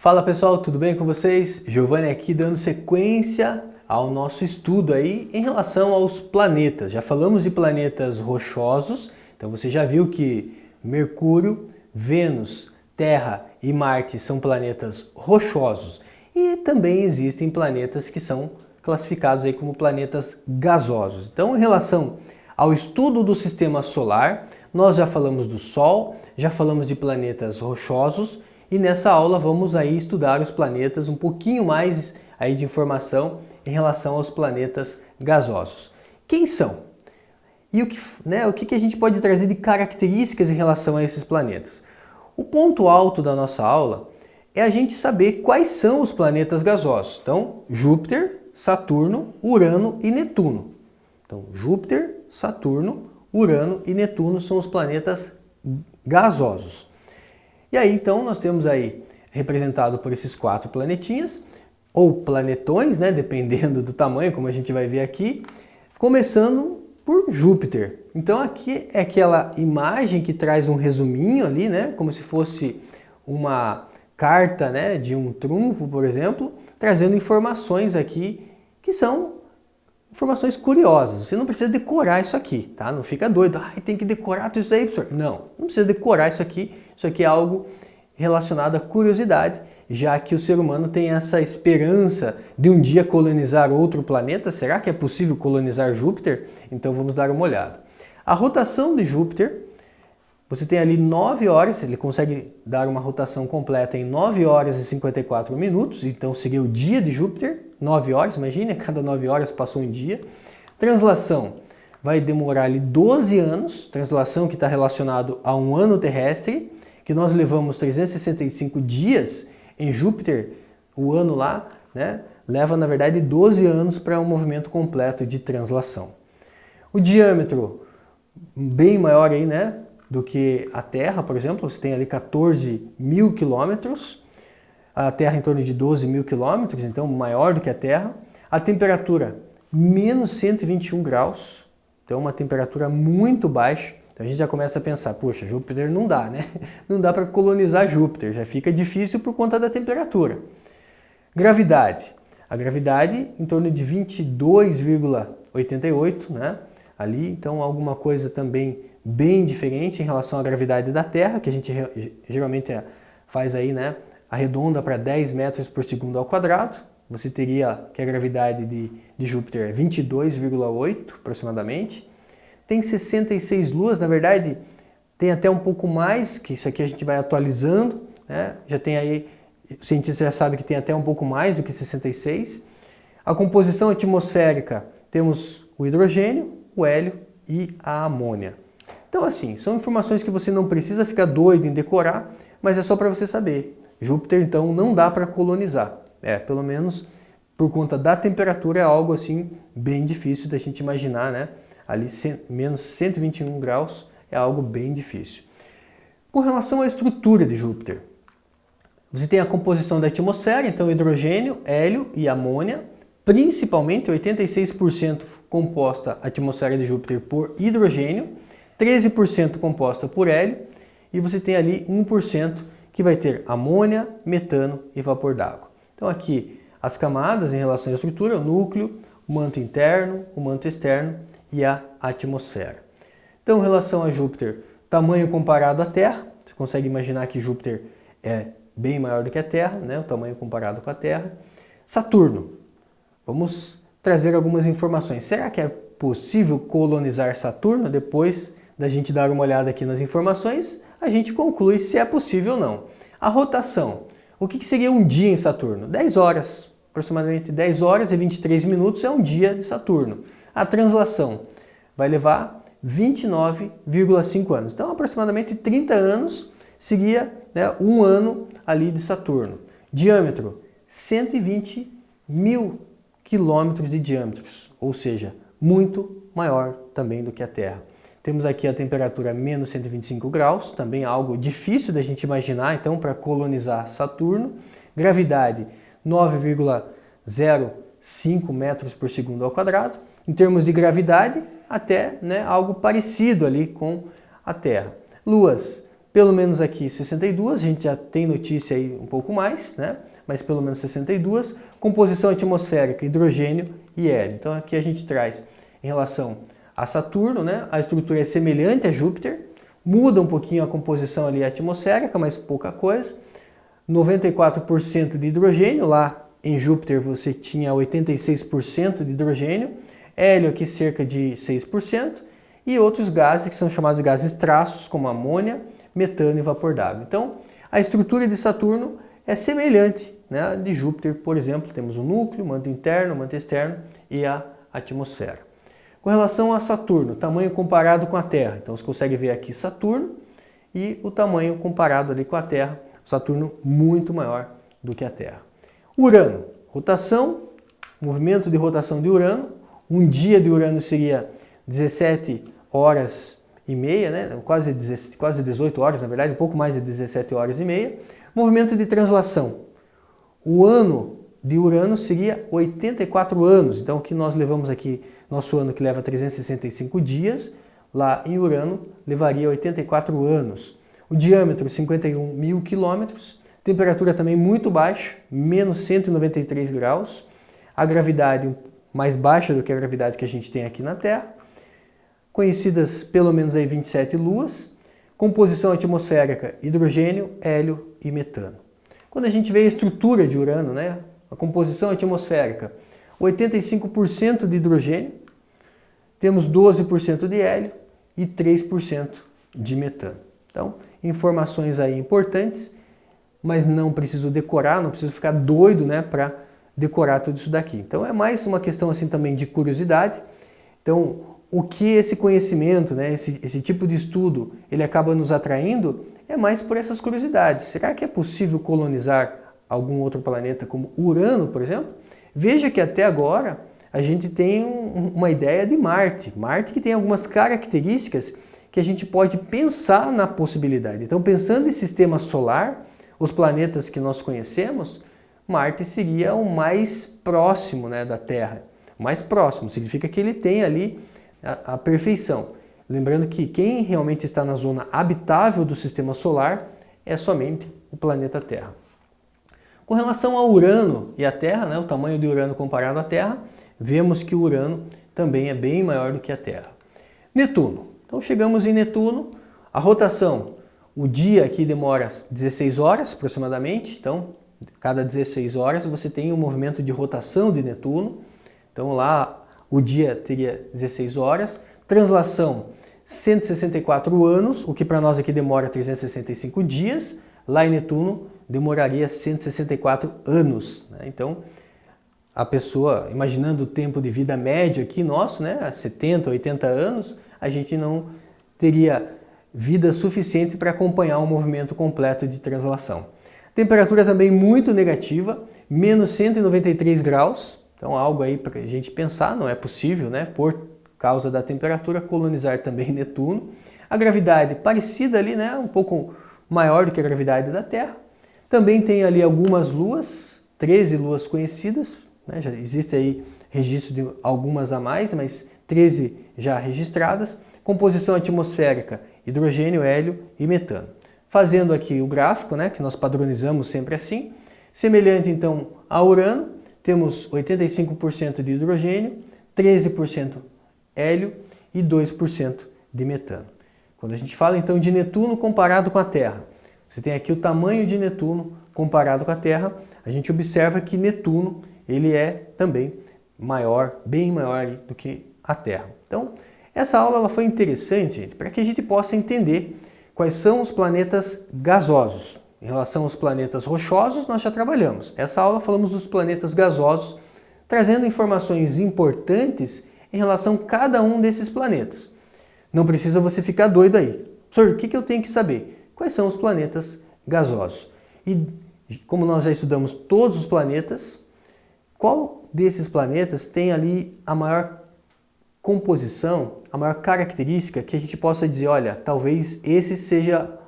Fala pessoal, tudo bem com vocês? Giovanni aqui dando sequência ao nosso estudo aí em relação aos planetas. Já falamos de planetas rochosos, então você já viu que Mercúrio, Vênus, Terra e Marte são planetas rochosos. E também existem planetas que são classificados aí como planetas gasosos. Então, em relação ao estudo do sistema solar, nós já falamos do Sol, já falamos de planetas rochosos, e nessa aula vamos aí estudar os planetas, um pouquinho mais aí de informação em relação aos planetas gasosos. Quem são? E o que a gente pode trazer de características em relação a esses planetas? O ponto alto da nossa aula é a gente saber quais são os planetas gasosos. Então, Júpiter, Saturno, Urano e Netuno. Então, Júpiter, Saturno, Urano e Netuno são os planetas gasosos. E aí, então, nós temos aí representado por esses 4 planetinhas, ou planetões, né, dependendo do tamanho, como a gente vai ver aqui, começando por Júpiter. Então, aqui é aquela imagem que traz um resuminho ali, né, como se fosse uma carta, né, de um trunfo, por exemplo, trazendo informações aqui que são informações curiosas. Você não precisa decorar isso aqui, tá? Não fica doido. Tem que decorar tudo isso aí, professor. Não precisa decorar isso aqui. Isso aqui é algo relacionado à curiosidade, já que o ser humano tem essa esperança de um dia colonizar outro planeta. Será que é possível colonizar Júpiter? Então vamos dar uma olhada. A rotação de Júpiter, você tem ali 9 horas, ele consegue dar uma rotação completa em 9 horas e 54 minutos, então seria o dia de Júpiter, 9 horas, imagine, a cada 9 horas passou um dia. Translação vai demorar ali 12 anos, translação que está relacionado a um ano terrestre, que nós levamos 365 dias em Júpiter, o ano lá, né, leva na verdade 12 anos para um movimento completo de translação. O diâmetro bem maior aí, né, do que a Terra, por exemplo, você tem ali 14 mil quilômetros, a Terra em torno de 12 mil quilômetros, então maior do que a Terra. A temperatura, menos 121 graus, então uma temperatura muito baixa. Então a gente já começa a pensar, poxa, Júpiter não dá, né? Não dá para colonizar Júpiter, já fica difícil por conta da temperatura. Gravidade. A gravidade em torno de 22,88, né? Ali, então alguma coisa também bem diferente em relação à gravidade da Terra, que a gente geralmente faz aí, né? Arredonda para 10 metros por segundo ao quadrado. Você teria que a gravidade de Júpiter é 22,8 aproximadamente. Tem 66 luas, na verdade tem até um pouco mais, que isso aqui a gente vai atualizando, né? Já tem aí, o cientista já sabe que tem até um pouco mais do que 66. A composição atmosférica, temos o hidrogênio, o hélio e a amônia. Então assim, são informações que você não precisa ficar doido em decorar, mas é só para você saber. Júpiter então não dá para colonizar, pelo menos por conta da temperatura é algo assim bem difícil da gente imaginar, né? Ali menos 121 graus é algo bem difícil. Com relação à estrutura de Júpiter, você tem a composição da atmosfera, então hidrogênio, hélio e amônia, principalmente 86% composta a atmosfera de Júpiter por hidrogênio, 13% composta por hélio, e você tem ali 1% que vai ter amônia, metano e vapor d'água. Então aqui as camadas em relação à estrutura, o núcleo, o manto interno, o manto externo e a atmosfera. Então, em relação a Júpiter, tamanho comparado à Terra, você consegue imaginar que Júpiter é bem maior do que a Terra, né? O tamanho comparado com a Terra. Saturno, vamos trazer algumas informações. Será que é possível colonizar Saturno? Depois da gente dar uma olhada aqui nas informações, a gente conclui se é possível ou não. A rotação, o que seria um dia em Saturno? 10 horas, aproximadamente 10 horas e 23 minutos é um dia de Saturno. A translação vai levar 29,5 anos. Então, aproximadamente 30 anos seria, né, um ano ali de Saturno. Diâmetro, 120 mil quilômetros de diâmetros, ou seja, muito maior também do que a Terra. Temos aqui a temperatura menos 125 graus, também algo difícil da gente imaginar, então, para colonizar Saturno. Gravidade, 9,05 metros por segundo ao quadrado. Em termos de gravidade, até, né, algo parecido ali com a Terra. Luas, pelo menos aqui 62, a gente já tem notícia aí um pouco mais, né? Mas pelo menos 62. Composição atmosférica, hidrogênio e hélio. Então aqui a gente traz em relação a Saturno, né? A estrutura é semelhante a Júpiter, muda um pouquinho a composição ali atmosférica, mas pouca coisa. 94% de hidrogênio, lá em Júpiter você tinha 86% de hidrogênio, hélio aqui cerca de 6%, e outros gases que são chamados de gases traços, como amônia, metano e vapor d'água. Então, a estrutura de Saturno é semelhante, né, de Júpiter, por exemplo. Temos o núcleo, o manto interno, o manto externo e a atmosfera. Com relação a Saturno, tamanho comparado com a Terra. Então, você consegue ver aqui Saturno e o tamanho comparado ali com a Terra. Saturno muito maior do que a Terra. Urano, rotação, movimento de rotação de Urano. Um dia de Urano seria 17 horas e meia, né? quase 18 horas, na verdade, um pouco mais de 17 horas e meia. Movimento de translação. O ano de Urano seria 84 anos. Então, o que nós levamos aqui, nosso ano que leva 365 dias, lá em Urano levaria 84 anos. O diâmetro, 51 mil quilômetros. Temperatura também muito baixa, menos 193 graus. A gravidade mais baixa do que a gravidade que a gente tem aqui na Terra. Conhecidas pelo menos aí 27 luas. Composição atmosférica, hidrogênio, hélio e metano. Quando a gente vê a estrutura de Urano, né, a composição atmosférica, 85% de hidrogênio, temos 12% de hélio e 3% de metano. Então, informações aí importantes, mas não preciso decorar, não preciso ficar doido, né, para decorar tudo isso daqui. Então, é mais uma questão assim também de curiosidade. Então, o que esse conhecimento, né, esse tipo de estudo, ele acaba nos atraindo é mais por essas curiosidades. Será que é possível colonizar algum outro planeta como Urano, por exemplo? Veja que até agora a gente tem uma ideia de Marte. Marte que tem algumas características que a gente pode pensar na possibilidade. Então, pensando em sistema solar, os planetas que nós conhecemos, Marte seria o mais próximo, né, da Terra. O mais próximo, significa que ele tem ali a perfeição. Lembrando que quem realmente está na zona habitável do sistema solar é somente o planeta Terra. Com relação ao Urano e a Terra, né, o tamanho de Urano comparado à Terra, vemos que o Urano também é bem maior do que a Terra. Netuno. Então chegamos em Netuno, a rotação, o dia aqui demora 16 horas aproximadamente, então cada 16 horas você tem um movimento de rotação de Netuno, então lá o dia teria 16 horas, translação 164 anos, o que para nós aqui demora 365 dias, lá em Netuno demoraria 164 anos. Né? Então, a pessoa, imaginando o tempo de vida médio aqui nosso, né, 70, 80 anos, a gente não teria vida suficiente para acompanhar um movimento completo de translação. Temperatura também muito negativa, menos 193 graus, então algo aí para a gente pensar, não é possível, né, por causa da temperatura, colonizar também Netuno. A gravidade parecida ali, né, um pouco maior do que a gravidade da Terra. Também tem ali algumas luas, 13 luas conhecidas, né, já existe aí registro de algumas a mais, mas 13 já registradas. Composição atmosférica, hidrogênio, hélio e metano. Fazendo aqui o gráfico, né, que nós padronizamos sempre assim, semelhante então a Urano, temos 85% de hidrogênio, 13% hélio e 2% de metano. Quando a gente fala então de Netuno comparado com a Terra, você tem aqui o tamanho de Netuno comparado com a Terra, a gente observa que Netuno ele é também maior, bem maior do que a Terra. Então, essa aula ela foi interessante, gente, para que a gente possa entender quais são os planetas gasosos. Em relação aos planetas rochosos, nós já trabalhamos. Essa aula falamos dos planetas gasosos, trazendo informações importantes em relação a cada um desses planetas. Não precisa você ficar doido aí. Professor, o que eu tenho que saber? Quais são os planetas gasosos? E como nós já estudamos todos os planetas, qual desses planetas tem ali a maior composição, a maior característica que a gente possa dizer, olha, talvez esse seja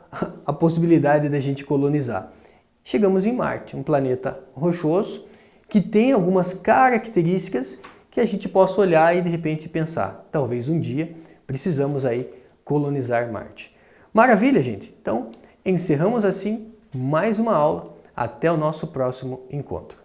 a possibilidade da gente colonizar. Chegamos em Marte, um planeta rochoso que tem algumas características que a gente possa olhar e de repente pensar, talvez um dia precisamos aí colonizar Marte. Maravilha, gente? Então, Encerramos assim mais uma aula. Até o nosso próximo encontro.